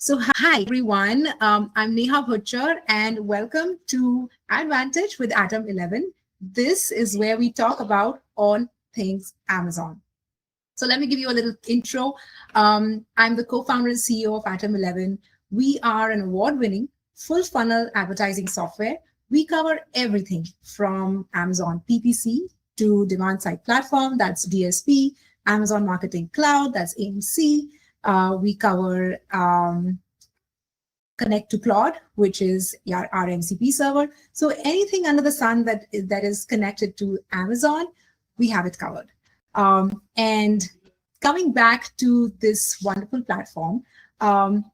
So, hi everyone. I'm Neha Bhuchar, and welcome to Advantage with Atom 11. This is where we talk about all things Amazon. So, let me give you a little intro. I'm the co founder and CEO of Atom 11. We are an award winning full funnel advertising software. We cover everything from Amazon PPC to demand side platform, that's DSP, Amazon Marketing Cloud, that's AMC. We cover Connect to Cloud, which is our MCP server. So anything under the sun that is connected to Amazon, we have it covered. And coming back to this wonderful platform,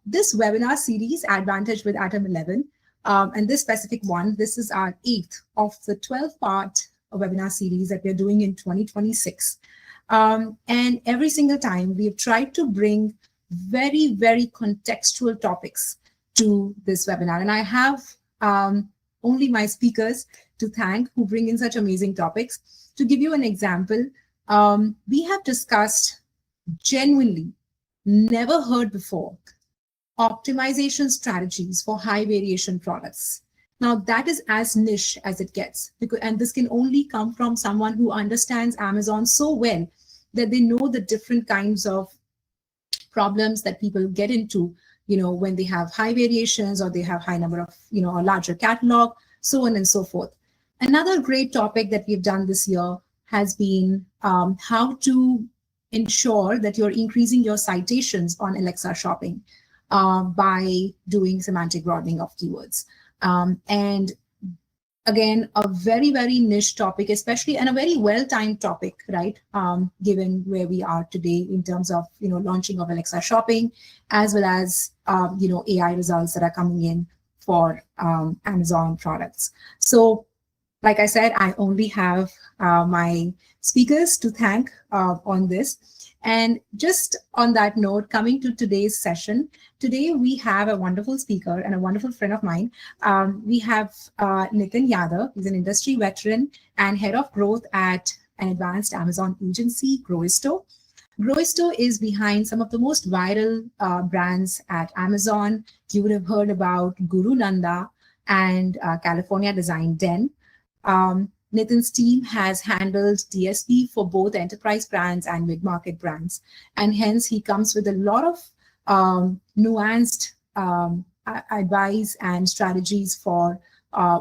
this webinar series, Advantage with Atom 11, and this specific one, this is our 8th of the 12-part webinar series that we're doing in 2026. And every single time we've tried to bring very, very contextual topics to this webinar. And I have only my speakers to thank who bring in such amazing topics. To give you an example, we have discussed genuinely never heard before optimization strategies for high variation products. Now that is as niche as it gets, and this can only come from someone who understands Amazon so well that they know the different kinds of problems that people get into, when they have high variations or they have high number of, a larger catalog, so on and so forth. Another great topic that we've done this year has been how to ensure that you're increasing your citations on Alexa shopping by doing semantic broadening of keywords. And again, a very, very niche topic, especially, and a very well-timed topic, right? Given where we are today in terms of, launching of Alexa shopping, as well as, AI results that are coming in for Amazon products. So, like I said, I only have my speakers to thank on this. And just on that note, coming to today's session, today we have a wonderful speaker and a wonderful friend of mine. We have Nitin Yadav. He's an industry veteran and head of growth at an advanced Amazon agency, Growisto. Growisto is behind some of the most viral brands at Amazon. You would have heard about Guru Nanda and California Design Den. Nitin's team has handled DSP for both enterprise brands and mid-market brands. And hence he comes with a lot of nuanced advice and strategies for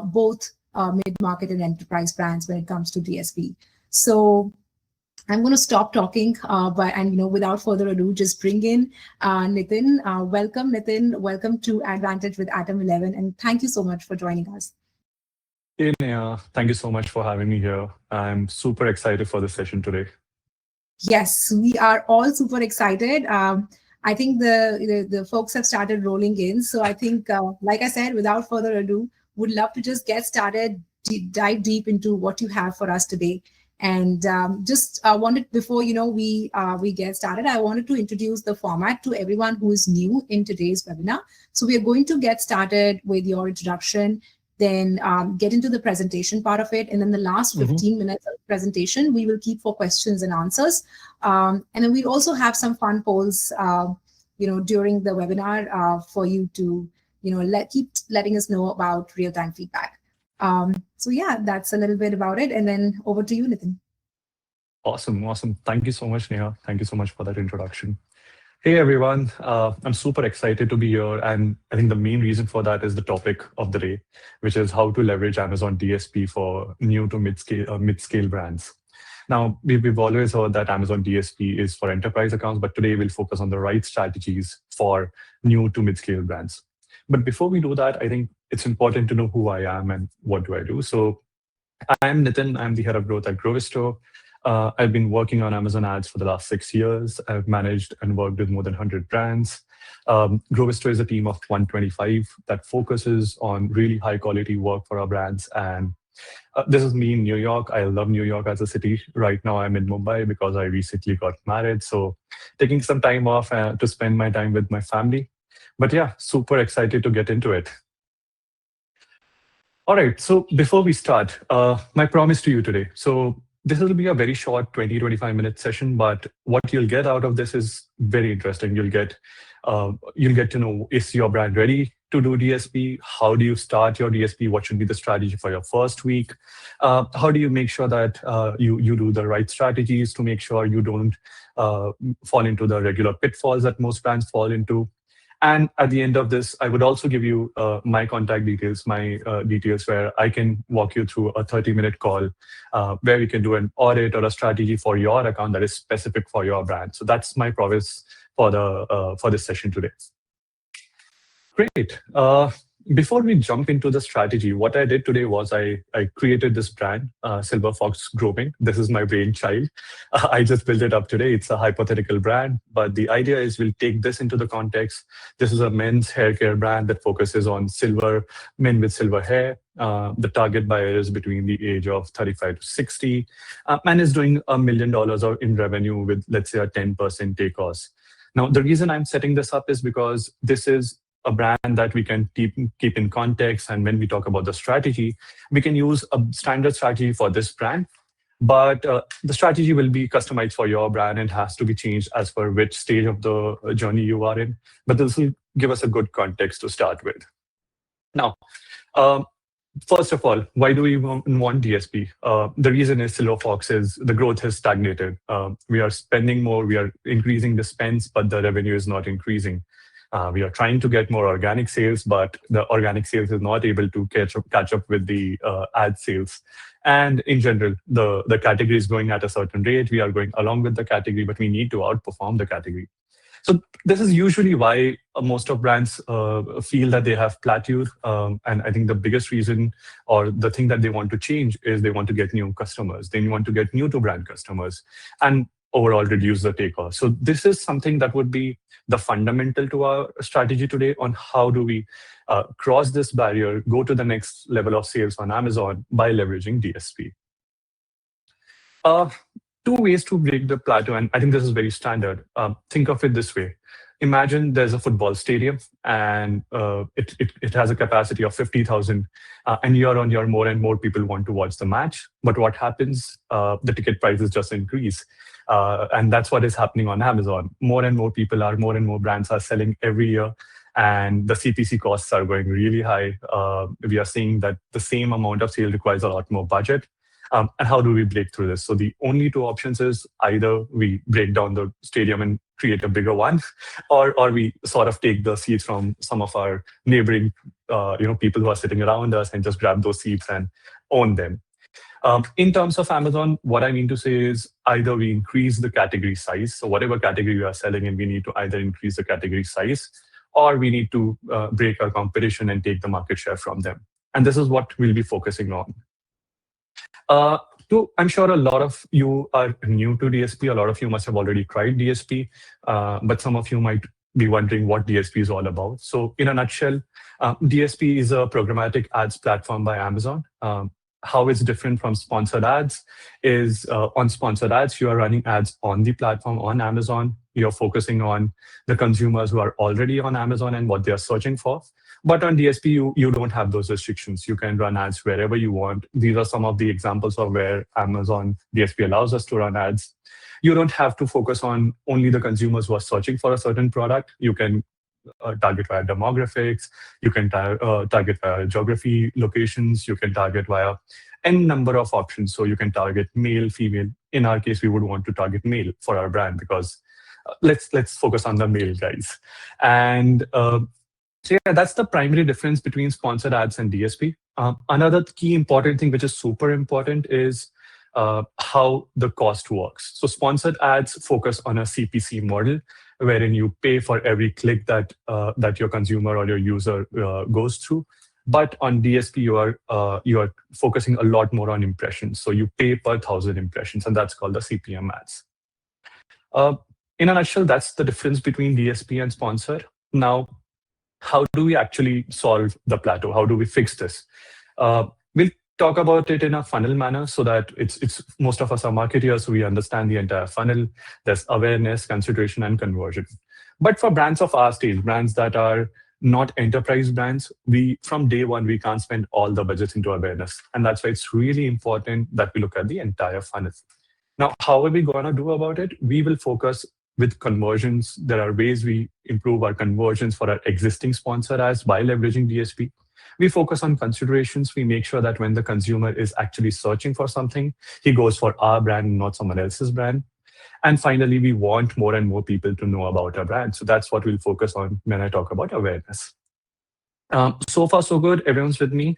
both mid-market and enterprise brands when it comes to DSP. So I'm going to stop talking, without further ado, just bring in Nitin. Welcome, Nitin. Welcome to Advantage with Atom 11. And thank you so much for joining us. Hey, Neha. Thank you so much for having me here. I'm super excited for this session today. Yes, we are all super excited. I think the folks have started rolling in. So I think, like I said, without further ado, would love to just get started, dive deep into what you have for us today. And just wanted, before we get started, I wanted to introduce the format to everyone who is new in today's webinar. So we are going to get started with your introduction, then get into the presentation part of it. And then the last 15 minutes of presentation, we will keep for questions and answers. And then we also have some fun polls, during the webinar for you to, keep letting us know about real-time feedback. So yeah, that's a little bit about it. And then over to you, Nitin. Awesome. Thank you so much, Neha. Thank you so much for that introduction. Hey everyone, I'm super excited to be here, and I think the main reason for that is the topic of the day, which is how to leverage Amazon DSP for new to mid-scale brands. Now, we've always heard that Amazon DSP is for enterprise accounts, but today we'll focus on the right strategies for new to mid-scale brands. But before we do that, I think it's important to know who I am and what do I do. So I'm Nitin. I'm the head of growth at Growisto. I've been working on Amazon ads for the last 6 years. I've managed and worked with more than 100 brands. Growisto is a team of 125 that focuses on really high quality work for our brands. And this is me in New York. I love New York as a city. Right now I'm in Mumbai because I recently got married. So taking some time off to spend my time with my family. But yeah, super excited to get into it. All right, so before we start, my promise to you today. So this will be a very short 20-25 minute session, but what you'll get out of this is very interesting. You'll get You'll get to know, is your brand ready to do DSP? How do you start your DSP? What should be the strategy for your first week? How do you make sure that you do the right strategies to make sure you don't fall into the regular pitfalls that most brands fall into? And at the end of this, I would also give you my contact details, my details where I can walk you through a 30-minute call where we can do an audit or a strategy for your account that is specific for your brand. So that's my promise for this session today. Great. Before we jump into the strategy, what I did today was I created this brand, Silver Fox Grooming. This is my brainchild. I just built it up today. It's a hypothetical brand, but the idea is we'll take this into the context. This is a men's hair care brand that focuses on men with silver hair. The target buyer is between the age of 35 to 60 and is doing $1 million in revenue with, let's say, a 10% take cost. Now, the reason I'm setting this up is because this is a brand that we can keep in context. And when we talk about the strategy, we can use a standard strategy for this brand, but the strategy will be customized for your brand and has to be changed as per which stage of the journey you are in. But this will give us a good context to start with. Now, first of all, why do we want DSP? The reason is Silver Fox the growth has stagnated. We are spending more, we are increasing the spends, but the revenue is not increasing. We are trying to get more organic sales, but the organic sales is not able to catch up with the ad sales. And in general, the category is going at a certain rate. We are going along with the category, but we need to outperform the category. So this is usually why most of brands feel that they have plateaued. And I think the biggest reason or the thing that they want to change is they want to get new customers. They want to get new to brand customers and overall reduce the take cost. So this is something that would be the fundamental to our strategy today on how do we cross this barrier, go to the next level of sales on Amazon by leveraging DSP. Two ways to break the plateau, and I think this is very standard. Think of it this way. Imagine there's a football stadium and it has a capacity of 50,000 and year on year more and more people want to watch the match. But what happens? The ticket prices just increase. And that's what is happening on Amazon. More and more brands are selling every year and the CPC costs are going really high. We are seeing that the same amount of sale requires a lot more budget. And how do we break through this? So the only two options is either we break down the stadium and create a bigger one, or we sort of take the seats from some of our neighboring people who are sitting around us and just grab those seats and own them. In terms of Amazon, what I mean to say is either we increase the category size. So whatever category we are selling in, we need to either increase the category size or we need to break our competition and take the market share from them. And this is what we'll be focusing on. I'm sure a lot of you are new to DSP. A lot of you must have already tried DSP, but some of you might be wondering what DSP is all about. So in a nutshell, DSP is a programmatic ads platform by Amazon. How it's different from sponsored ads is on sponsored ads, you are running ads on the platform on Amazon. You're focusing on the consumers who are already on Amazon and what they are searching for. But on DSP, you don't have those restrictions. You can run ads wherever you want. These are some of the examples of where Amazon DSP allows us to run ads. You don't have to focus on only the consumers who are searching for a certain product. You can target via demographics. You can target via geography, locations. You can target via any number of options. So you can target male, female. In our case, we would want to target male for our brand because let's focus on the male guys. And so yeah, that's the primary difference between sponsored ads and DSP. Another key important thing, which is super important, is how the cost works. So sponsored ads focus on a CPC model, wherein you pay for every click that your consumer or your user goes through. But on DSP, you are focusing a lot more on impressions. So you pay per 1,000 impressions, and that's called the CPM ads. In a nutshell, that's the difference between DSP and sponsored. Now, how do we actually solve the plateau? How do we fix this? We'll talk about it in a funnel manner so that it's most of us are marketers, so we understand the entire funnel. There's awareness, consideration, and conversion. But for brands of our stage, brands that are not enterprise brands, from day one, we can't spend all the budgets into awareness. And that's why it's really important that we look at the entire funnel. Now, how are we going to do about it? We will focus with conversions. There are ways we improve our conversions for our existing sponsor ads by leveraging DSP. We focus on considerations. We make sure that when the consumer is actually searching for something, he goes for our brand, not someone else's brand. And finally, we want more and more people to know about our brand. So that's what we'll focus on when I talk about awareness. So far, so good. Everyone's with me?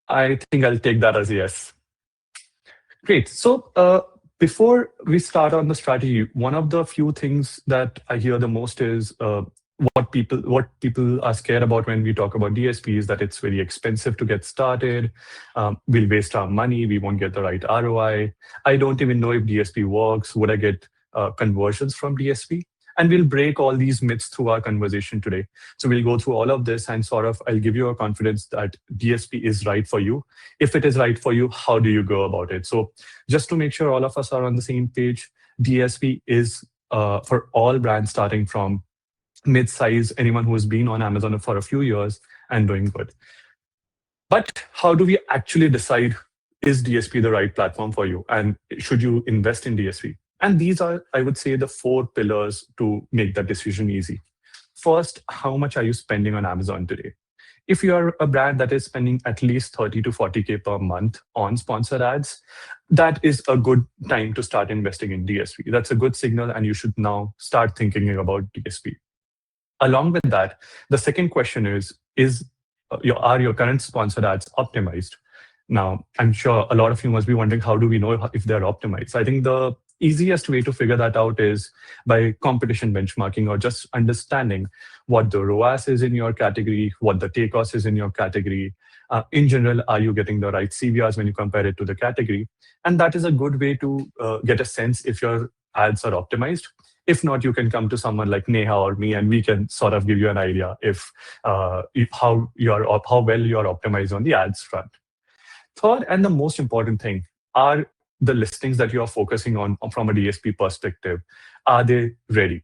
I think I'll take that as a yes. Great. So before we start on the strategy, one of the few things that I hear the most is what people are scared about when we talk about DSP is that it's very expensive to get started. We'll waste our money. We won't get the right ROI. I don't even know if DSP works. Would I get conversions from DSP? And we'll break all these myths through our conversation today. So we'll go through all of this and I'll give you a confidence that DSP is right for you. If it is right for you, how do you go about it? So just to make sure all of us are on the same page, DSP is for all brands starting from mid-size, anyone who has been on Amazon for a few years and doing good. But how do we actually decide, is DSP the right platform for you? And should you invest in DSP? And these are, I would say, the 4 pillars to make that decision easy. First, how much are you spending on Amazon today? If you are a brand that is spending at least 30 to 40K per month on sponsored ads, that is a good time to start investing in DSP. That's a good signal, and you should now start thinking about DSP. Along with that, the second question is are your current sponsored ads optimized? Now, I'm sure a lot of you must be wondering, how do we know if they're optimized? I think the easiest way to figure that out is by competition benchmarking, or just understanding what the ROAS is in your category, what the take cost is in your category. In general, are you getting the right CVRs when you compare it to the category? And that is a good way to get a sense if your ads are optimized. If not, you can come to someone like Neha or me, and we can sort of give you an idea if how well you're optimized on the ads front. Third, and the most important thing, are the listings that you are focusing on from a DSP perspective, are they ready?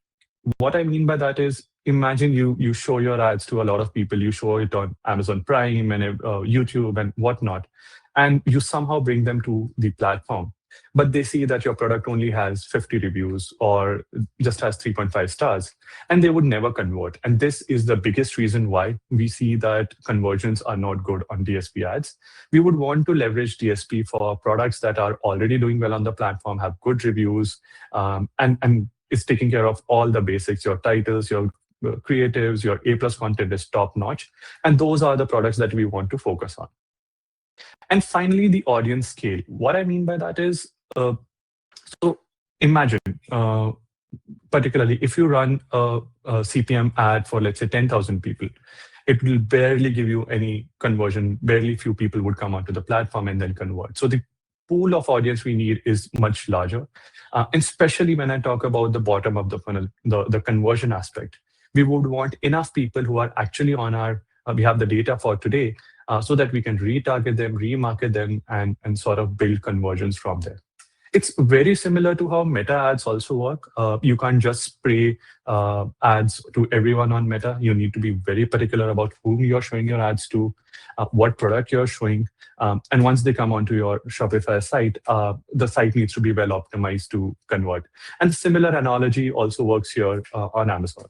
What I mean by that is, imagine you show your ads to a lot of people. You show it on Amazon Prime and YouTube and whatnot, and you somehow bring them to the platform. But they see that your product only has 50 reviews or just has 3.5 stars, and they would never convert. And this is the biggest reason why we see that conversions are not good on DSP ads. We would want to leverage DSP for products that are already doing well on the platform, have good reviews, and it's taking care of all the basics. Your titles, your creatives, your A+ content is top notch. And those are the products that we want to focus on. And finally, the audience scale. What I mean by that is, so imagine, particularly if you run a CPM ad for, let's say, 10,000 people, it will barely give you any conversion. Barely few people would come onto the platform and then convert. So the pool of audience we need is much larger. Especially when I talk about the bottom of the funnel, the conversion aspect. We would want enough people who are actually on our, we have the data for today, so that we can retarget them, remarket them, and sort of build conversions from there. It's very similar to how Meta ads also work. You can't just spray ads to everyone on Meta. You need to be very particular about whom you're showing your ads to, what product you're showing. And once they come onto your Shopify site, the site needs to be well optimized to convert. And similar analogy also works here on Amazon.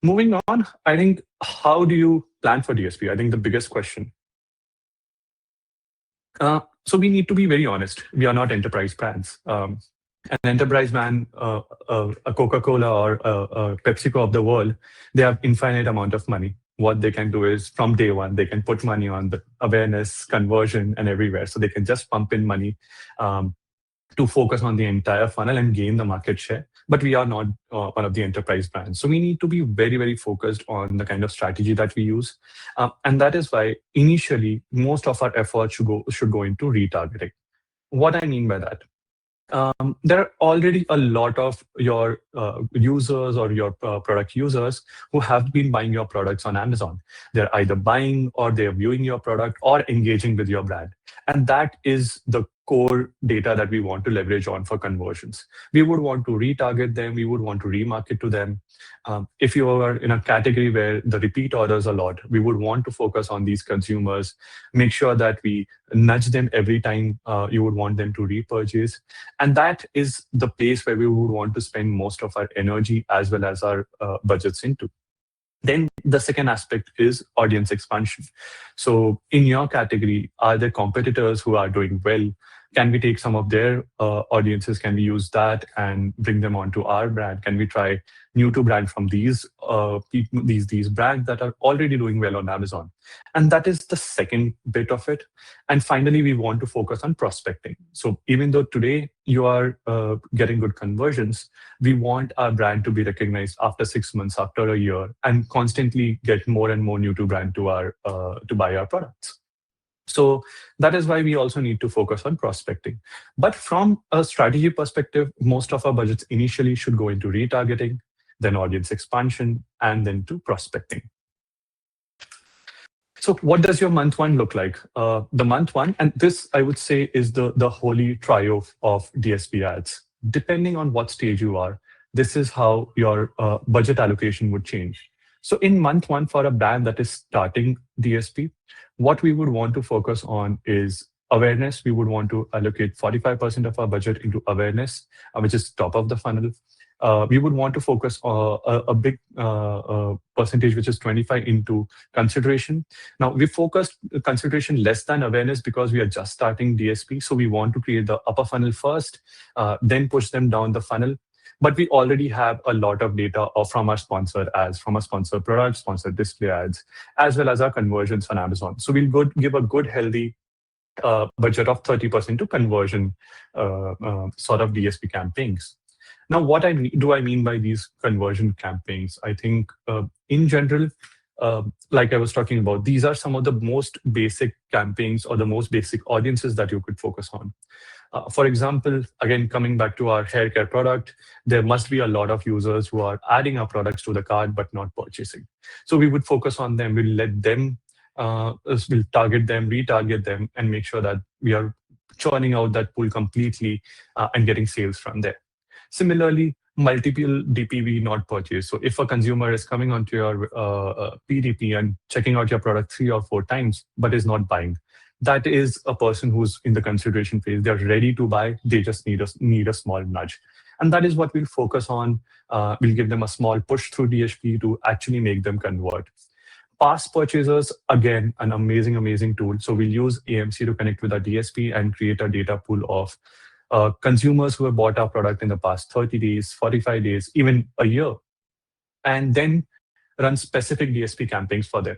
Moving on, I think, how do you plan for DSP? I think the biggest question. So we need to be very honest. We are not enterprise brands. An enterprise brand, a Coca-Cola or a PepsiCo of the world, they have infinite amount of money. What they can do is, from day one, they can put money on the awareness, conversion, and everywhere. So they can just pump in money to focus on the entire funnel and gain the market share. But we are not one of the enterprise brands. So we need to be very, very focused on the kind of strategy that we use. And that is why initially, most of our efforts should go into retargeting. What I mean by that, there are already a lot of your users or your product users who have been buying your products on Amazon. They're either buying, or they're viewing your product, or engaging with your brand. And that is the core data that we want to leverage on for conversions. We would want to retarget them. We would want to remarket to them. If you are in a category where the repeat orders a lot, we would want to focus on these consumers, make sure that we nudge them every time you would want them to repurchase. And that is the place where we would want to spend most of our energy as well as our budgets into. Then the second aspect is audience expansion. So in your category, are there competitors who are doing well? Can we take some of their audiences? Can we use that and bring them onto our brand? Can we try new to brand from these people, these brands that are already doing well on Amazon? And that is the second bit of it. And finally, we want to focus on prospecting. So even though today you are getting good conversions, we want our brand to be recognized after 6 months, after a year, and constantly get more and more new to brand to our to buy our products. So that is why we also need to focus on prospecting. But from a strategy perspective, most of our budgets initially should go into retargeting, then audience expansion, and then to prospecting. So what does your month one look like? The month one, and this I would say is the holy triumph of DSP ads. Depending on what stage you are, this is how your budget allocation would change. So in month one, for a brand that is starting DSP, what we would want to focus on is awareness. We would want to allocate 45% of our budget into awareness, which is top of the funnel. We would want to focus a big percentage, which is 25, into consideration. Now, we focused consideration less than awareness because we are just starting DSP. So we want to create the upper funnel first, then push them down the funnel. But we already have a lot of data from our sponsored ads, from our sponsored products, sponsored display ads, as well as our conversions on Amazon. So we'll give a good, healthy budget of 30% to conversion sort of DSP campaigns. Now, what do I mean by these conversion campaigns? I think in general, like I was talking about, these are some of the most basic campaigns or the most basic audiences that you could focus on. For example, again, coming back to our hair care product, there must be a lot of users who are adding our products to the cart but not purchasing. So we would focus on them. We'll let them, we'll target them, retarget them, and make sure that we are churning out that pool completely and getting sales from there. Similarly, multiple DPV not purchased. So if a consumer is coming onto your PDP and checking out your product 3 or 4 times but is not buying, that is a person who's in the consideration phase. They're ready to buy. They just need a small nudge. And that is what we'll focus on. We'll give them a small push through DSP to actually make them convert. Past purchasers, again, an amazing, amazing tool. So we'll use AMC to connect with our DSP and create a data pool of consumers who have bought our product in the past 30 days, 45 days, even a year, and then run specific DSP campaigns for them.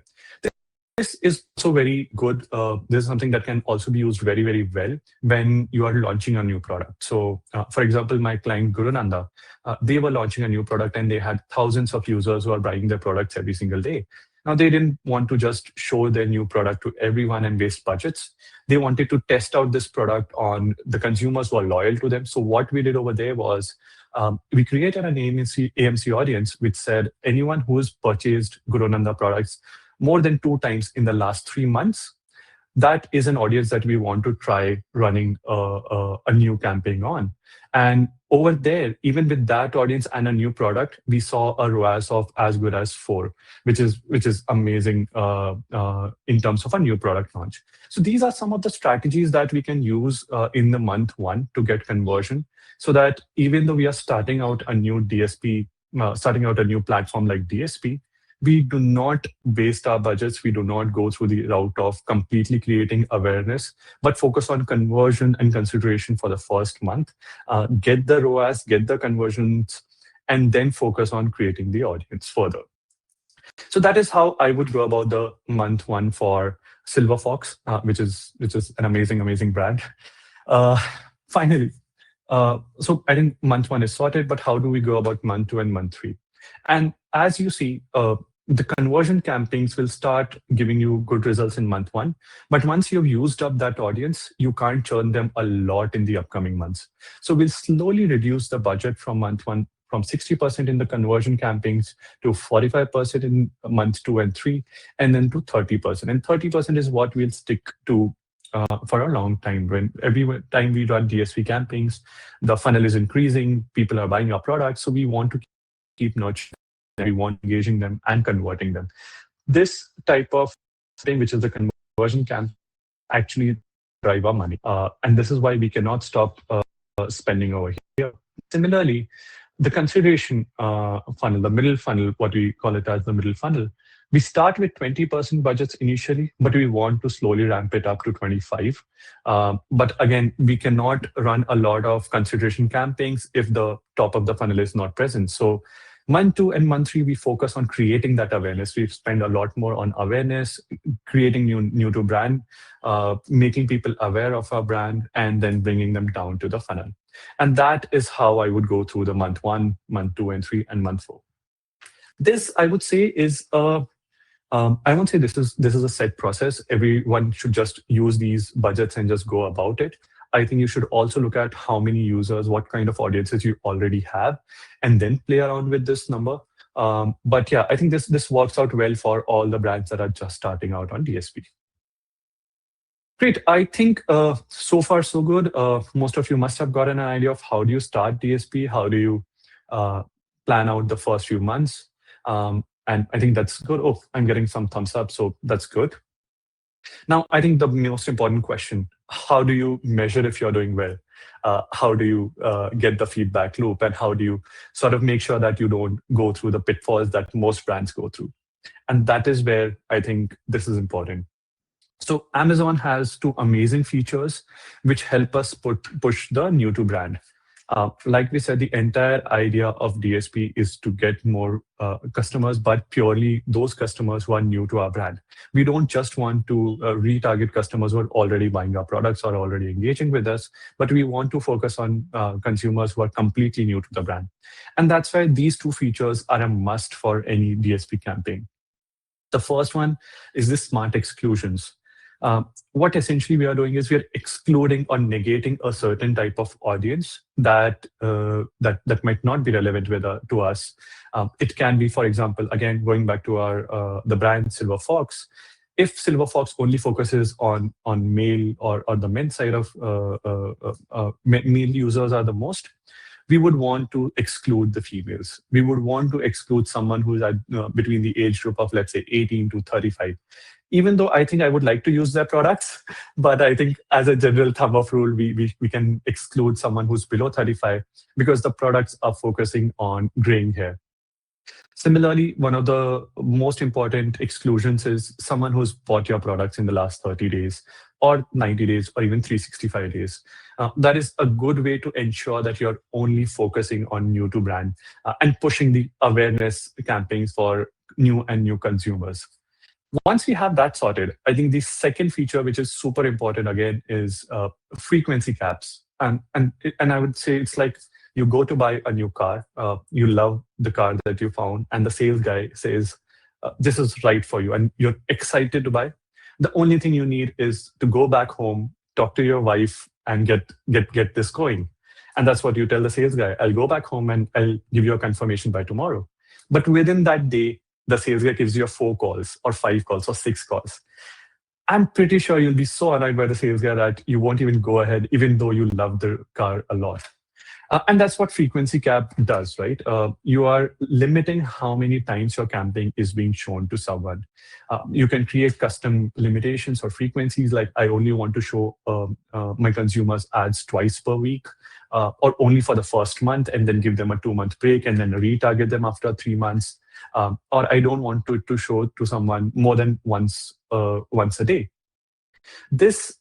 This is also very good. This is something that can also be used very, very well when you are launching a new product. So, for example, my client Gurunanda, they were launching a new product and they had thousands of users who are buying their products every single day. Now, they didn't want to just show their new product to everyone and waste budgets. They wanted to test out this product on the consumers who are loyal to them. So what we did over there was we created an AMC audience which said anyone who has purchased Gurunanda products more than 2 times in the last 3 months, that is an audience that we want to try running a new campaign on. And over there, even with that audience and a new product, we saw a ROAS of as good as 4, which is amazing in terms of a new product launch. So these are some of the strategies that we can use in the month 1 to get conversion, so that even though we are starting out a new DSP, starting out a new platform like DSP, we do not waste our budgets. We do not go through the route of completely creating awareness, but focus on conversion and consideration for the first month, get the ROAS, get the conversions, and then focus on creating the audience further. So that is how I would go about the month 1 for Silver Fox, which is an amazing, amazing brand. Finally, so I think month 1 is sorted, but how do we go about month 2 and month 3? And as you see, the conversion campaigns will start giving you good results in month 1. But once you've used up that audience, you can't churn them a lot in the upcoming months. So we'll slowly reduce the budget from month 1 from 60% in the conversion campaigns to 45% in months 2 and 3, and then to 30%. And 30% is what we'll stick to for a long time. When every time we run DSP campaigns, the funnel is increasing, people are buying our products, so we want to keep nurturing, we want engaging them and converting them. This type of thing, which is the conversion campaign, actually drive our money, and this is why we cannot stop spending over here. Similarly, the consideration funnel, the middle funnel, what we call it as the middle funnel, we start with 20% budgets initially, but we want to slowly ramp it up to 25. But again, we cannot run a lot of consideration campaigns if the top of the funnel is not present. So month 2 and month 3, we focus on creating that awareness. We spend a lot more on awareness, creating new to brand, making people aware of our brand, and then bringing them down to the funnel. And that is how I would go through the month 1, month 2 and 3, and month 4. This, I would say, is I won't say this is a set process. Everyone should just use these budgets and just go about it. I think you should also look at how many users, what kind of audiences you already have, and then play around with this number. But yeah, I think this works out well for all the brands that are just starting out on DSP. Great. I think so far so good. Most of you must have gotten an idea of how do you start DSP, how do you plan out the first few months. And I think that's good. Oh, I'm getting some thumbs up, so that's good. Now, I think the most important question, how do you measure if you're doing well? How do you get the feedback loop? And how do you sort of make sure that you don't go through the pitfalls that most brands go through? And that is where I think this is important. So Amazon has 2 amazing features which help us push the new to brand. Like we said, the entire idea of DSP is to get more customers, but purely those customers who are new to our brand. We don't just want to retarget customers who are already buying our products or already engaging with us, but we want to focus on consumers who are completely new to the brand. And that's why these 2 features are a must for any DSP campaign. The first one is the smart exclusions. What essentially we are doing is we are excluding or negating a certain type of audience that might not be relevant to us. It can be, for example, again going back to our the brand Silver Fox. If Silver Fox only focuses on male or the men's side of male users are the most, we would want to exclude the females. We would want to exclude someone who's at between the age group of, let's say, 18 to 35. Even though I think I would like to use their products, but I think as a general thumb of rule, we can exclude someone who's below 35 because the products are focusing on graying hair. Similarly, one of the most important exclusions is someone who's bought your products in the last 30 days or 90 days or even 365 days. That is a good way to ensure that you're only focusing on new to brand and pushing the awareness campaigns for new consumers. Once we have that sorted, I think the second feature, which is super important again, is frequency caps. And I would say it's like you go to buy a new car, you love the car that you found, and the sales guy says, this is right for you, and you're excited to buy. The only thing you need is to go back home, talk to your wife, and get this going. And that's what you tell the sales guy. I'll go back home and I'll give you a confirmation by tomorrow. But within that day, the sales guy gives you 4 calls or 5 calls or 6 calls. I'm pretty sure you'll be so annoyed by the sales guy that you won't even go ahead, even though you love the car a lot. And that's what frequency cap does, right? You are limiting how many times your campaign is being shown to someone. You can create custom limitations or frequencies, like I only want to show my consumers ads twice per week, or only for the first month, and then give them a 2-month break and then retarget them after 3 months. Or I don't want to show to someone more than once a day. This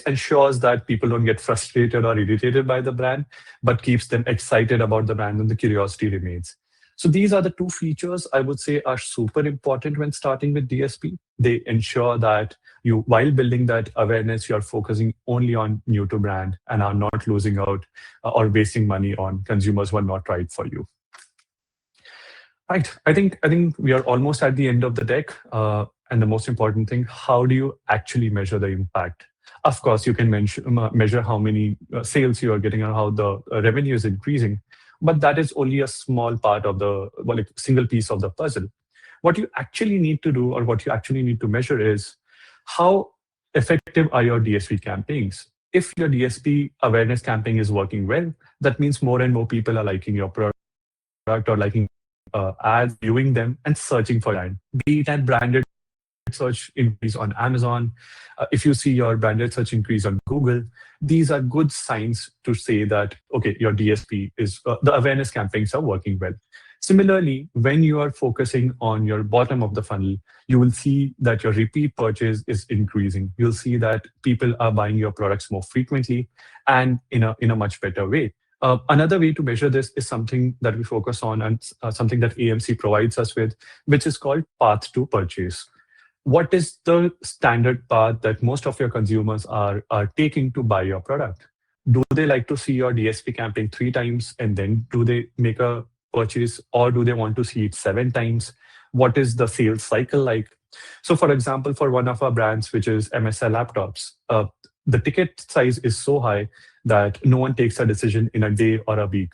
ensures that people don't get frustrated or irritated by the brand, but keeps them excited about the brand, and the curiosity remains. So these are the 2 features I would say are super important when starting with DSP. They ensure that you, while building that awareness, you're focusing only on new to brand and are not losing out or wasting money on consumers who are not right for you. Right. I think we are almost at the end of the deck. And the most important thing, how do you actually measure the impact? Of course, you can measure how many sales you are getting or how the revenue is increasing, but that is only a small part of the single piece of the puzzle. What you actually need to do, or what you actually need to measure, is how effective are your DSP campaigns? If your DSP awareness campaign is working well, that means more and more people are liking your product or liking ads, viewing them, and searching for brand. Be it at branded search increase on Amazon, if you see your branded search increase on Google, these are good signs to say that, okay, your DSP is, the awareness campaigns are working well. Similarly, when you are focusing on your bottom of the funnel, you will see that your repeat purchase is increasing. You'll see that people are buying your products more frequently and in a much better way. Another way to measure this is something that we focus on and something that AMC provides us with, which is called path to purchase. What is the standard path that most of your consumers are taking to buy your product? Do they like to see your DSP campaign 3 times and then do they make a purchase, or do they want to see it 7 times? What is the sales cycle like? So for example, for one of our brands, which is MSI laptops, the ticket size is so high that no one takes a decision in a day or a week.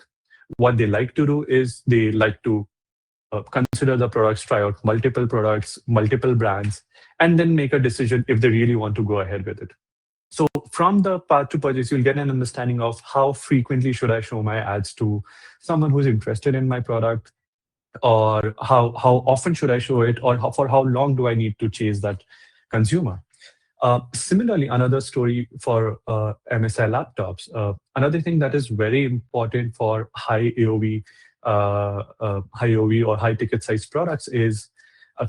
What they like to do is they like to consider the products, try out multiple products, multiple brands, and then make a decision if they really want to go ahead with it. So from the path to purchase, you'll get an understanding of how frequently should I show my ads to someone who's interested in my product, or how often should I show it, or for how long do I need to chase that consumer. Similarly, another story for MSI laptops. Another thing that is very important for high AOV or high ticket size products is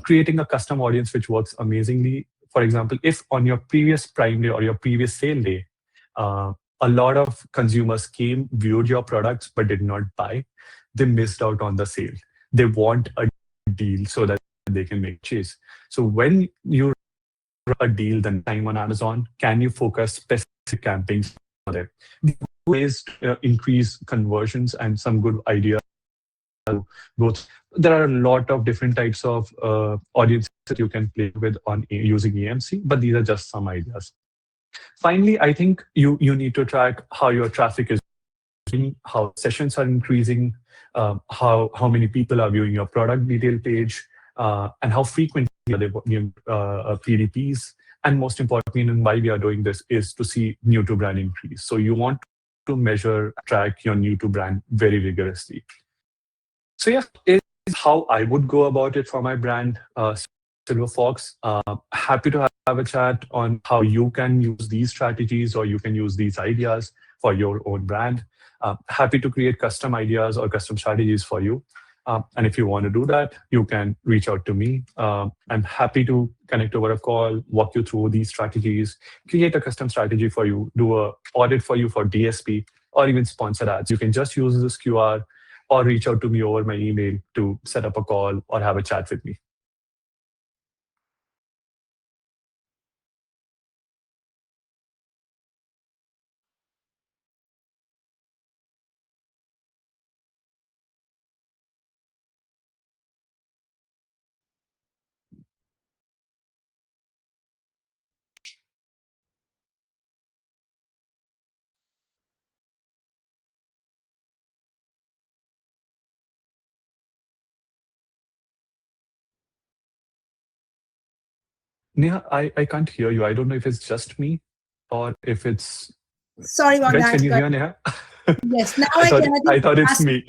creating a custom audience which works amazingly. For example, if on your previous Prime Day or your previous sale day, a lot of consumers came, viewed your products, but did not buy, they missed out on the sale. They want a deal so that they can make chase. So when you run a deal the time on Amazon, can you focus specific campaigns on it? The ways to increase conversions and some good ideas. There are a lot of different types of audiences that you can play with on using AMC, but these are just some ideas. Finally, I think you need to track how your traffic is, how sessions are increasing, how many people are viewing your product detail page, and how frequently are they viewing PDPs. And most importantly, and why we are doing this is to see new to brand increase. So you want to measure, track your new to brand very rigorously. So yeah, is how I would go about it for my brand, Silver Fox. Happy to have a chat on how you can use these strategies or you can use these ideas for your own brand. Happy to create custom ideas or custom strategies for you. And if you want to do that, you can reach out to me. I'm happy to connect over a call, walk you through these strategies, create a custom strategy for you, do an audit for you for DSP, or even sponsored ads. You can just use this QR or reach out to me over my email to set up a call or have a chat with me. Neha, I can't hear you. I don't know if it's just me or if it's... Sorry about Guys, that. can you hear Neha? Yes, now I can. I thought it's me.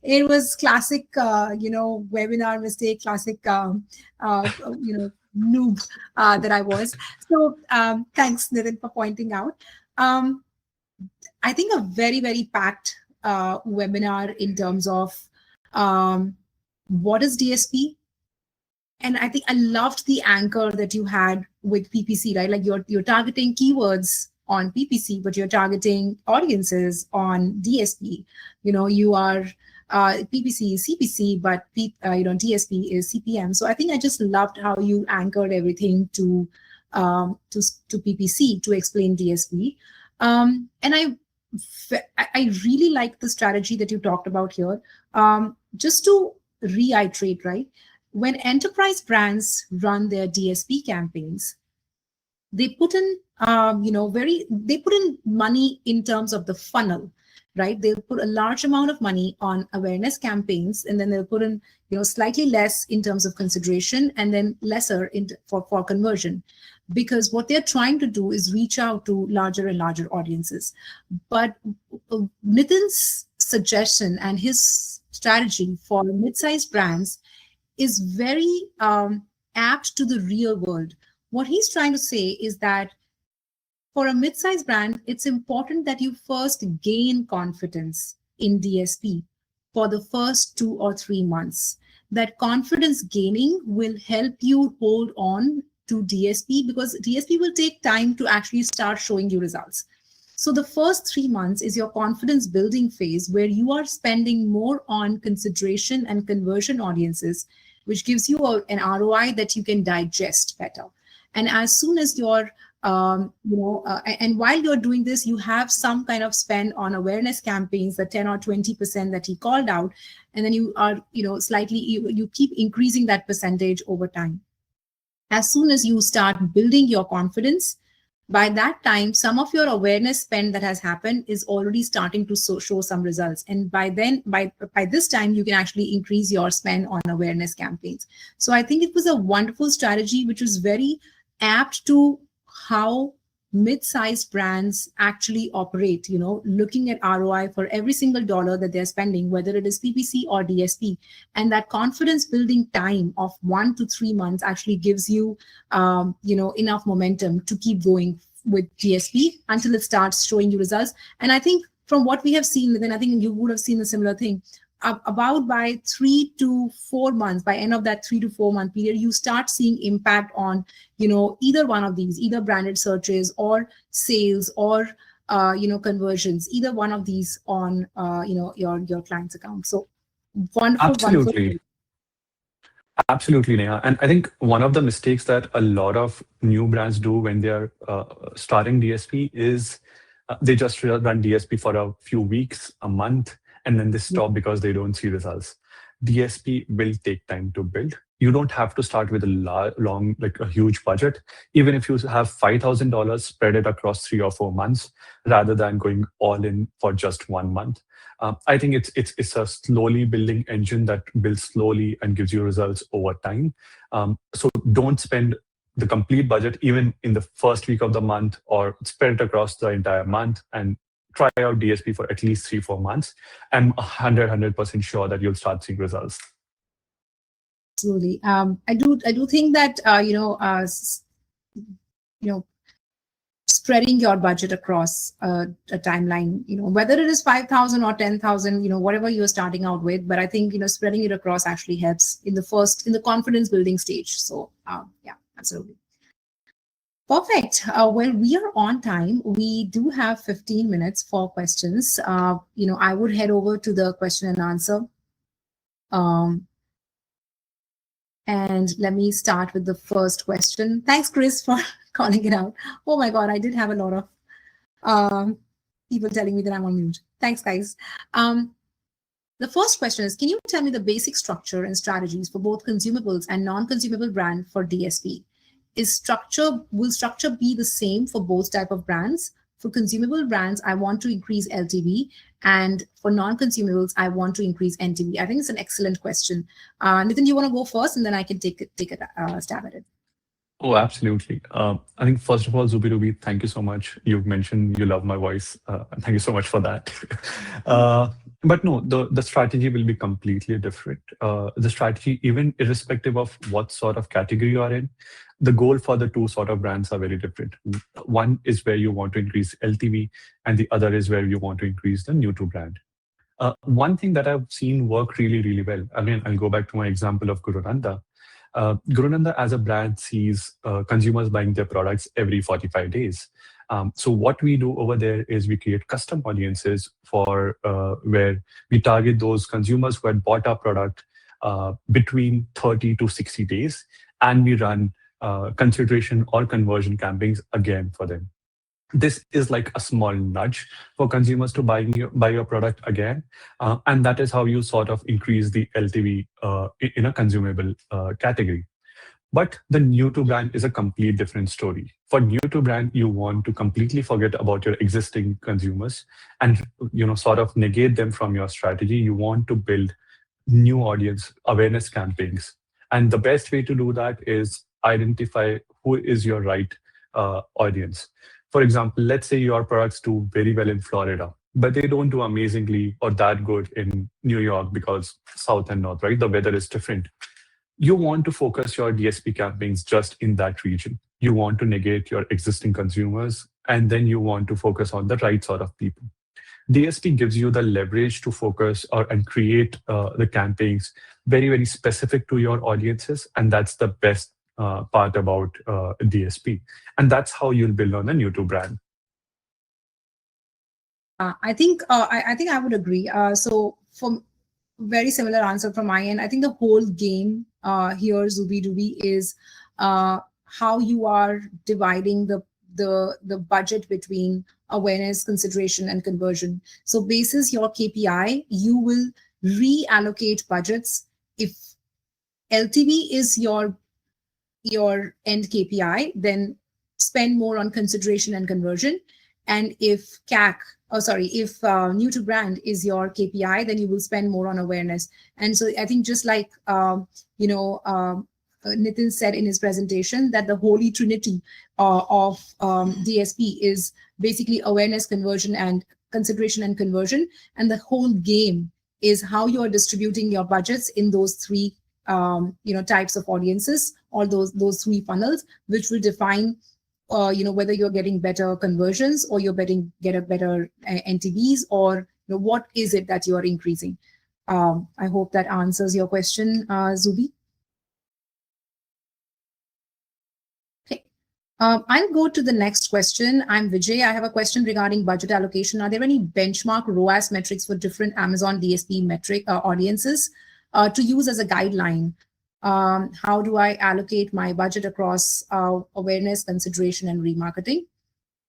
It was classic, webinar mistake, classic, noob that I was. So thanks, Nitin, for pointing out. I think a very, very packed webinar in terms of what is DSP. And I think I loved the anchor that you had with PPC, right? Like you're targeting keywords on PPC, but you're targeting audiences on DSP. You are PPC is CPC, but DSP is CPM. So I think I just loved how you anchored everything to PPC to explain DSP. And I really like the strategy that you talked about here. Just to reiterate, right? When enterprise brands run their DSP campaigns, they put in, they put in money in terms of the funnel, right? They'll put a large amount of money on awareness campaigns, and then they'll put in, slightly less in terms of consideration, and then lesser for conversion. because what they're trying to do is reach out to larger and larger audiences. But Nitin's suggestion and his strategy for mid-sized brands is very apt to the real world. What he's trying to say is that for a mid-sized brand, it's important that you first gain confidence in DSP for the first 2 or 3 months. That confidence gaining will help you hold on to DSP because DSP will take time to actually start showing you results. So the first 3 months is your confidence building phase where you are spending more on consideration and conversion audiences, which gives you an ROI that you can digest better. And as soon as you're and while you're doing this, you have some kind of spend on awareness campaigns, the 10 or 20% that he called out, and then you are, slightly, you keep increasing that percentage over time. As soon as you start building your confidence, by that time, some of your awareness spend that has happened is already starting to show some results. And by this time, you can actually increase your spend on awareness campaigns. So I think it was a wonderful strategy, which was very apt to how mid-sized brands actually operate, looking at ROI for every single dollar that they're spending, whether it is PPC or DSP. And that confidence building time of 1 to 3 months actually gives you, enough momentum to keep going with DSP until it starts showing you results. And I think from what we have seen, then I think you would have seen a similar thing. About by 3 to 4 months, by end of that 3 to 4 month period, you start seeing impact on, either one of these, either branded searches or sales or, conversions, either one of these on, your client's account. So wonderful, Absolutely. wonderful. Absolutely, Neha. And I think one of the mistakes that a lot of new brands do when they're starting DSP is they just run DSP for a few weeks, a month, and then they stop because they don't see results. DSP will take time to build. You don't have to start with a huge budget. Even if you have $5,000, spread it across 3 or 4 months rather than going all in for just 1 month. I think it's a slowly building engine that builds slowly and gives you results over time. So don't spend the complete budget even in the first week of the month, or spread it across the entire month and try out DSP for at least 3-4 months. I'm 100% sure that you'll start seeing results. Absolutely. I do think that spreading your budget across a timeline, whether it is 5,000 or 10,000, whatever you're starting out with, but I think spreading it across actually helps in the confidence building stage. So yeah, absolutely. Perfect. Well, we are on time. We do have 15 minutes for questions. I would head over to the question and answer. And let me start with the first question. Thanks, Chris, for calling it out. Oh my God, I did have a lot of people telling me that I'm on mute. Thanks, guys. The first question is, can you tell me the basic structure and strategies for both consumables and non-consumable brand for DSP? Will structure be the same for both type of brands? For consumable brands, I want to increase LTV, and for non-consumables, I want to increase NTV. I think it's an excellent question. Nitin, you want to go first, and then I can take a stab at it. Oh, absolutely. I think first of all, Zubi, thank you so much. You've mentioned you love my voice. Thank you so much for that. But no, the strategy will be completely different. The strategy, even irrespective of what sort of category you are in, the goal for the two sort of brands are very different. One is where you want to increase LTV, and the other is where you want to increase the new to brand. One thing that I've seen work really, really well, again, I'll go back to my example of Gurunanda. Gurunanda as a brand sees consumers buying their products every 45 days. So what we do over there is we create custom audiences for where we target those consumers who had bought our product between 30 to 60 days, and we run consideration or conversion campaigns again for them. This is like a small nudge for consumers to buy your product again. And that is how you sort of increase the LTV in a consumable category. But the new to brand is a complete different story. For new to brand, you want to completely forget about your existing consumers and sort of negate them from your strategy. You want to build new audience awareness campaigns. And the best way to do that is identify who is your right audience. For example, let's say your products do very well in Florida, but they don't do amazingly or that good in New York because South and North, right? The weather is different. You want to focus your DSP campaigns just in that region. You want to negate your existing consumers, and then you want to focus on the right sort of people. DSP gives you the leverage to focus and create the campaigns very specific to your audiences, and that's the best part about DSP. And that's how you'll build on a new to brand. I think I would agree. So from very similar answer from my end, I think the whole game here, Zubi Dubi, is how you are dividing the budget between awareness, consideration, and conversion. So basis your KPI, you will reallocate budgets. If LTV is your end KPI, then spend more on consideration and conversion. And if if new to brand is your KPI, then you will spend more on awareness. And so I think just like Nitin said in his presentation, that the holy trinity of DSP is basically awareness, conversion, and consideration and conversion. And the whole game is how you are distributing your budgets in those three types of audiences, or those three funnels, which will define whether you're getting better conversions or you're get a better NTVs, or what is it that you are increasing. I hope that answers your question, Zubi. Okay, I'll go to the next question. I'm Vijay. I have a question regarding budget allocation. Are there any benchmark ROAS metrics for different Amazon DSP metric audiences to use as a guideline? How do I allocate my budget across awareness, consideration, and remarketing?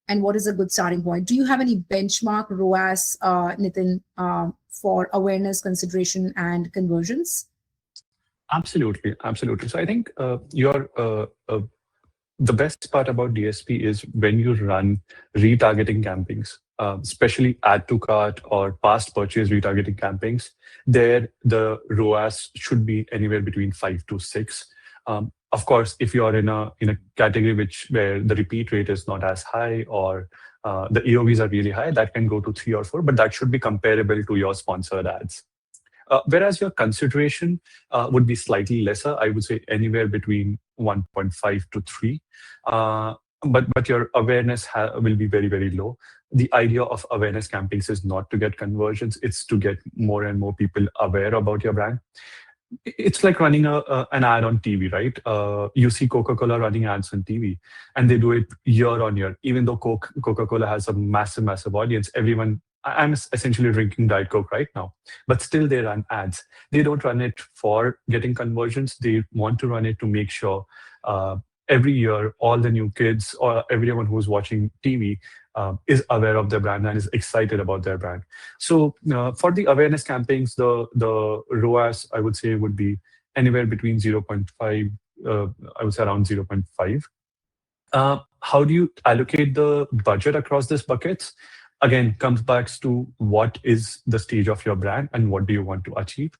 And what is a good starting point? Do you have any benchmark ROAS, Nitin, for awareness, consideration, and conversions? Absolutely. So I think the best part about DSP is when you run retargeting campaigns, especially add to cart or past purchase retargeting campaigns. There, the ROAS should be anywhere between 5 to 6. Of course, if you are in a category where the repeat rate is not as high, or the EOVs are really high, that can go to 3 or 4, but that should be comparable to your sponsored ads. Whereas your consideration would be slightly lesser, I would say anywhere between 1.5 to 3. But your awareness will be very low. The idea of awareness campaigns is not to get conversions, it's to get more and more people aware about your brand. It's like running an ad on TV, right? You see Coca-Cola running ads on TV, and they do it year on year. Even though Coca-Cola has a massive audience, I'm essentially drinking Diet Coke right now, but still they run ads. They don't run it for getting conversions. They want to run it to make sure every year all the new kids or everyone who's watching TV is aware of their brand and is excited about their brand. So for the awareness campaigns, the ROAS, I would say, would be anywhere between 0.5, I would say around 0.5. How do you allocate the budget across these buckets? Again, comes back to what is the stage of your brand and what do you want to achieve.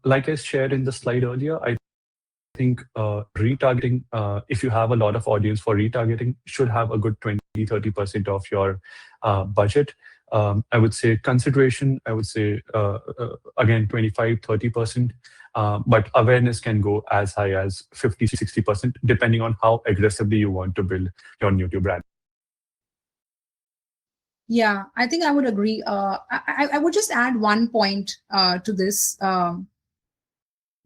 Like I shared in the slide earlier, I think retargeting, if you have a lot of audience for retargeting, should have a good 20-30% of your budget. I would say consideration, I would say, again, 25-30%. But awareness can go as high as 50-60%, depending on how aggressively you want to build your YouTube brand. Yeah, I think I would agree. I would just add one point to this.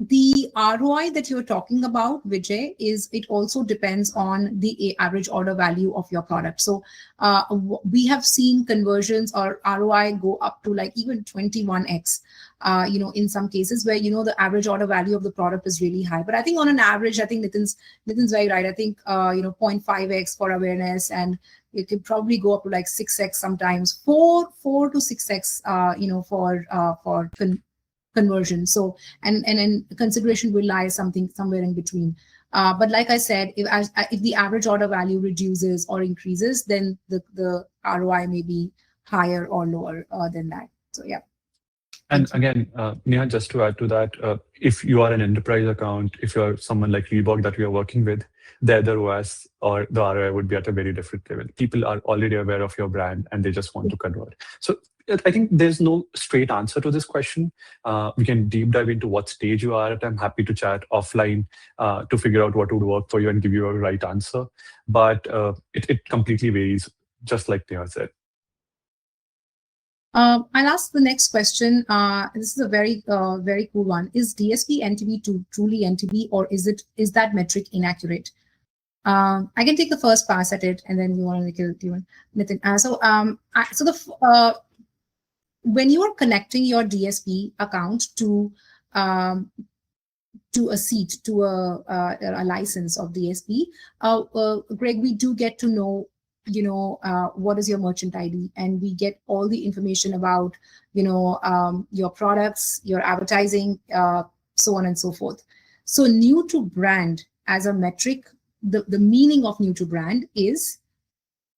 The ROI that you're talking about, Vijay, it also depends on the average order value of your product. So we have seen conversions or ROI go up to like even 21x, in some cases where, the average order value of the product is really high. But I think on an average, I think Nitin's very right. I think, 0.5x for awareness, and it could probably go up to like 6x sometimes, 4 to 6x, for conversion. So and consideration will lie somewhere in between. But like I said, if the average order value reduces or increases, then the ROI may be higher or lower than that. So yeah. And again, Neha, just to add to that, if you are an enterprise account, if you're someone like Reebok that we are working with, the ROAS or the ROI would be at a very different level. People are already aware of your brand and they just want to convert. So I think there's no straight answer to this question. We can deep dive into what stage you are at. I'm happy to chat offline to figure out what would work for you and give you a right answer. But it completely varies, just like Neha said. I'll ask the next question. This is a very cool one. Is DSP NTB truly NTB, or is that metric inaccurate? I can take the first pass at it, and then you want to make it, Nitin. When you are connecting your DSP account to a seat, to a license of DSP, Greg, we do get to know, what is your merchant ID, and we get all the information about, your products, your advertising, so on and so forth. So new to brand as a metric, the meaning of new to brand is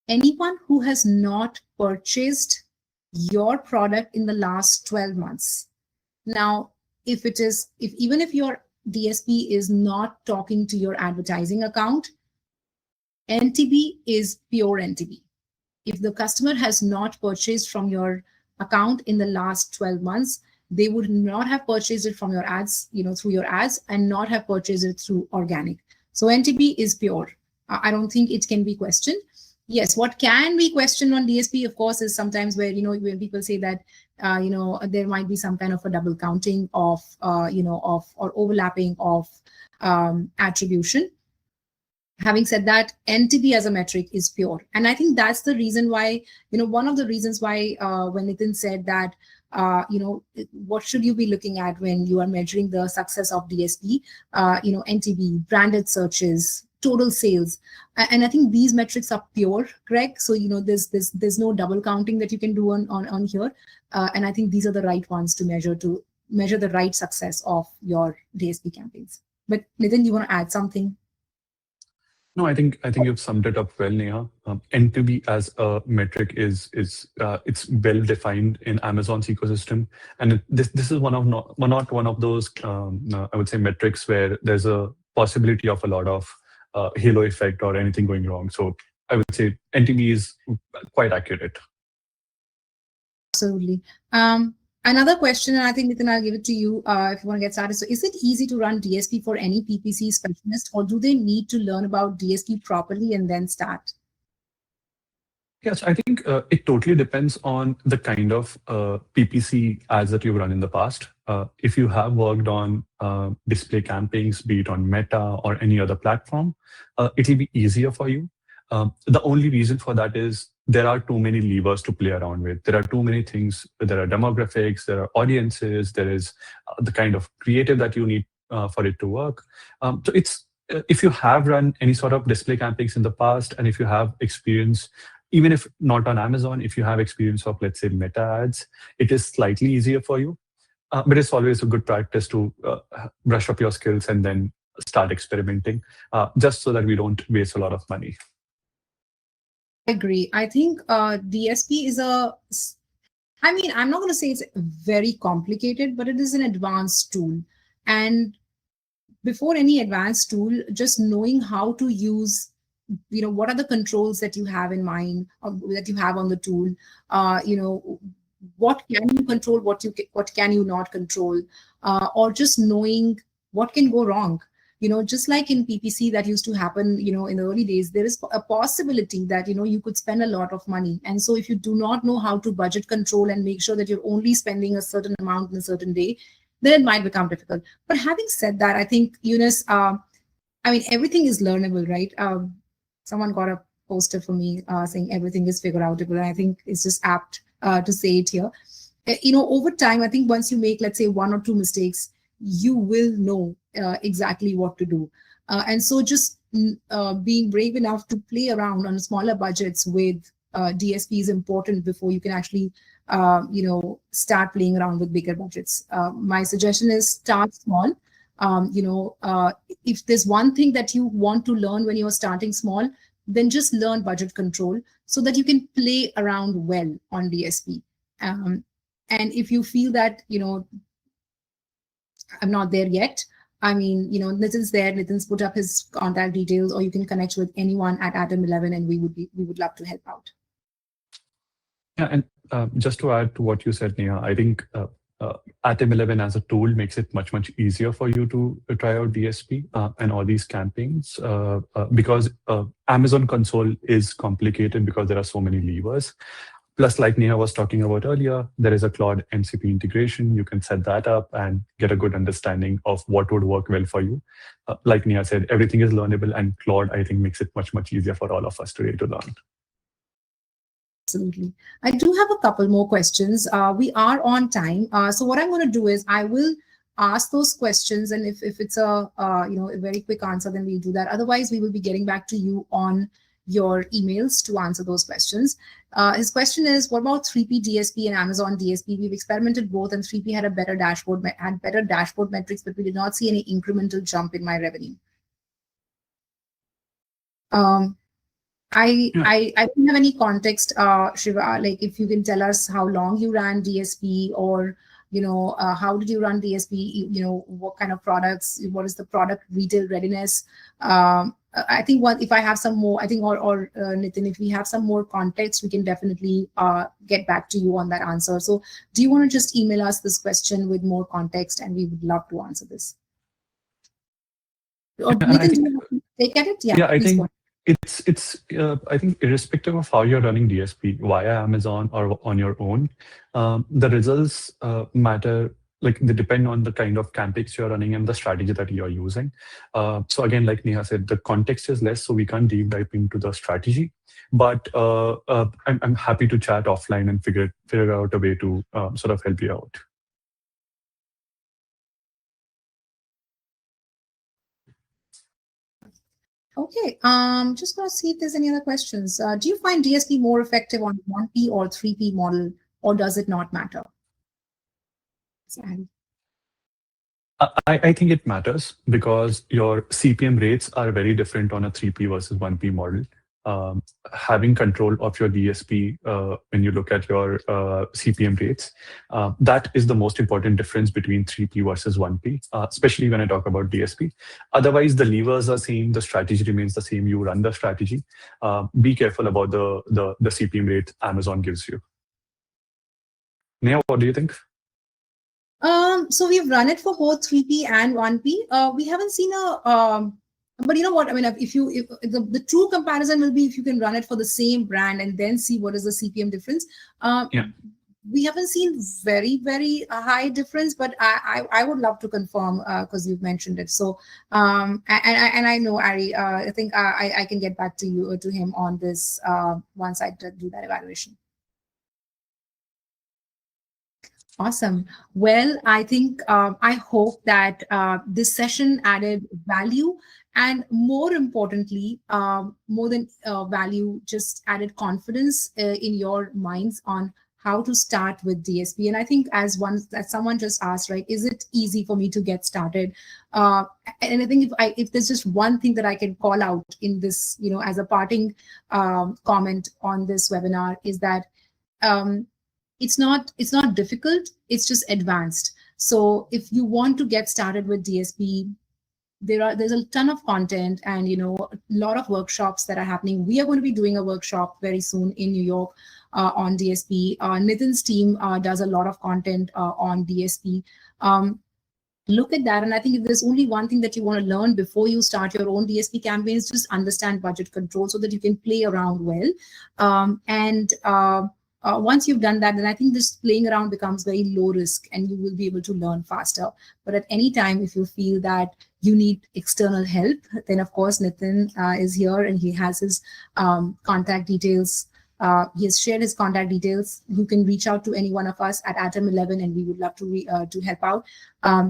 anyone who has not purchased your product in the last 12 months. Now, even if your DSP is not talking to your advertising account, NTB is pure NTB. If the customer has not purchased from your account in the last 12 months, they would not have purchased it from your ads, through your ads, and not have purchased it through organic. So NTB is pure. I don't think it can be questioned. Yes, what can be questioned on DSP, of course, is sometimes where, when people say that, there might be some kind of a double counting of, or overlapping of attribution. Having said that, NTB as a metric is pure. And I think that's the reason why, one of the reasons why when Nitin said that, what should you be looking at when you are measuring the success of DSP, NTB, branded searches, total sales. And I think these metrics are pure, Greg. So, there's no double counting that you can do on here. And I think these are the right ones to measure the right success of your DSP campaigns. But Nitin, you want to add something? No, I think you've summed it up well, Neha. NTB as a metric is it's well defined in Amazon's ecosystem, and this is not one of those I would say metrics where there's a possibility of a lot of halo effect or anything going wrong. So I would say NTB is quite accurate. Absolutely. Another question, and I think, Nitin, I'll give it to you if you want to get started. So is it easy to run DSP for any PPC specialist, or do they need to learn about DSP properly and then start? Yes, I think it totally depends on the kind of PPC ads that you've run in the past. If you have worked on display campaigns, be it on Meta or any other platform, it'll be easier for you. The only reason for that is there are too many levers to play around with. There are too many things. There are demographics, there are audiences, there is the kind of creative that you need for it to work. So it's if you have run any sort of display campaigns in the past, and if you have experience, even if not on Amazon, if you have experience of, let's say, Meta ads, it is slightly easier for you. But it's always a good practice to brush up your skills and then start experimenting, just so that we don't waste a lot of money. I agree. I think DSP is I'm not going to say it's very complicated, but it is an advanced tool. And before any advanced tool, just knowing how to use, what are the controls that you have in mind, that you have on the tool, what can you control, what can you not control, or just knowing what can go wrong. Just like in PPC that used to happen, in the early days, there is a possibility that, you could spend a lot of money. And so if you do not know how to budget control and make sure that you're only spending a certain amount in a certain day, then it might become difficult. But having said that, I think, Eunice, everything is learnable, right? Someone got a poster for me saying everything is figure outable. And I think it's just apt to say it here. Over time, I think once you make, let's say, 1 or 2 mistakes, you will know exactly what to do. And so just being brave enough to play around on smaller budgets with DSP is important before you can actually, start playing around with bigger budgets. My suggestion is start small. If there's one thing that you want to learn when you're starting small, then just learn budget control so that you can play around well on DSP. And if you feel that, I'm not there yet, I mean, Nitin's there. Nitin's put up his contact details, or you can connect with anyone at Atom 11, and we would love to help out. Yeah, and just to add to what you said, Neha, I think Atom 11 as a tool makes it much easier for you to try out DSP and all these campaigns because Amazon console is complicated because there are so many levers. Plus, like Neha was talking about earlier, there is a Claude MCP integration. You can set that up and get a good understanding of what would work well for you. Like Neha said, everything is learnable, and Claude, I think, makes it much easier for all of us today to learn. Absolutely. I do have a couple more questions. We are on time. So what I'm going to do is I will ask those questions, and if it's a very quick answer, then we'll do that. Otherwise, we will be getting back to you on your emails to answer those questions. His question is, what about 3P DSP and Amazon DSP? We've experimented both, and 3P had better dashboard metrics, but we did not see any incremental jump in my revenue. I don't have any context, Shiva. Like, if you can tell us how long you ran DSP, or how did you run DSP? What kind of products? What is the product retail readiness? I think if I have some more, I think, or Nitin, if we have some more context, we can definitely get back to you on that answer. So, do you want to just email us this question with more context, and we would love to answer this. Or Nitin, do you want to take at it? Yeah, I think. It's I think irrespective of how you're running DSP via Amazon or on your own, the results matter. Like, they depend on the kind of campaigns you're running and the strategy that you're using. So again, like Neha said, the context is less, so we can't deep dive into the strategy. But I'm happy to chat offline and figure out a way to sort of help you out. Okay, just going to see if there's any other questions. Do you find DSP more effective on 1P or 3P model, or does it not matter? I think it matters because your CPM rates are very different on a 3P versus 1P model. Having control of your DSP when you look at your CPM rates, that is the most important difference between 3P versus 1P, especially when I talk about DSP. Otherwise, the levers are same, the strategy remains the same, you run the strategy. Be careful about the CPM rate Amazon gives you. Neha, what do you think? So we've run it for both 3P and 1P. We haven't seen but you know what? I mean, if the true comparison will be if you can run it for the same brand and then see what is the CPM difference. We haven't seen very high difference, but I would love to confirm because you've mentioned it. So and I know Ari, I think I can get back to him on this once I do that evaluation. Awesome. Well, I think I hope that this session added value, and more importantly, more than value, just added confidence in your minds on how to start with DSP. And I think as someone just asked, right, is it easy for me to get started? And I think if there's just one thing that I can call out in this, as a parting comment on this webinar, is that it's not difficult, it's just advanced. So if you want to get started with DSP, there's a ton of content and a lot of workshops that are happening. We are going to be doing a workshop very soon in New York on DSP. Nitin's team does a lot of content on DSP. Look at that, and I think if there's only one thing that you want to learn before you start your own DSP campaigns, just understand budget control so that you can play around well. Once you've done that, then I think this playing around becomes very low risk and you will be able to learn faster. But at any time, if you feel that you need external help, then of course, Nitin is here and he has his contact details. He has shared his contact details. You can reach out to any one of us at Atom 11 and we would love to help out.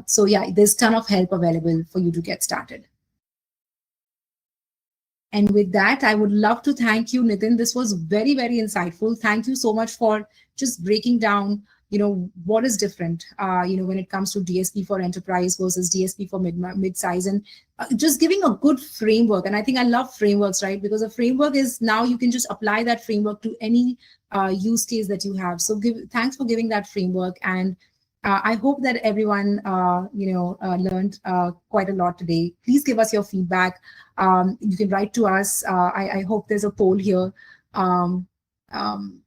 So yeah, there's a ton of help available for you to get started. And with that, I would love to thank you, Nitin. This was very insightful. Thank you so much for just breaking down, what is different, when it comes to DSP for enterprise versus DSP for mid-size, and just giving a good framework. And I think I love frameworks, right? Because a framework is now you can just apply that framework to any use case that you have. So thanks for giving that framework. And I hope that everyone, learned quite a lot today. Please give us your feedback. You can write to us. I hope there's a poll here.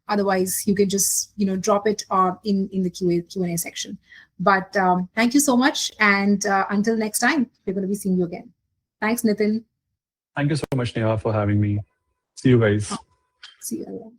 Otherwise, you can just drop it in the Q&A section. But thank you so much, and until next time, we're going to be seeing you again. Thanks, Nitin. Thank you so much, Neha, for having me. See you guys. See you.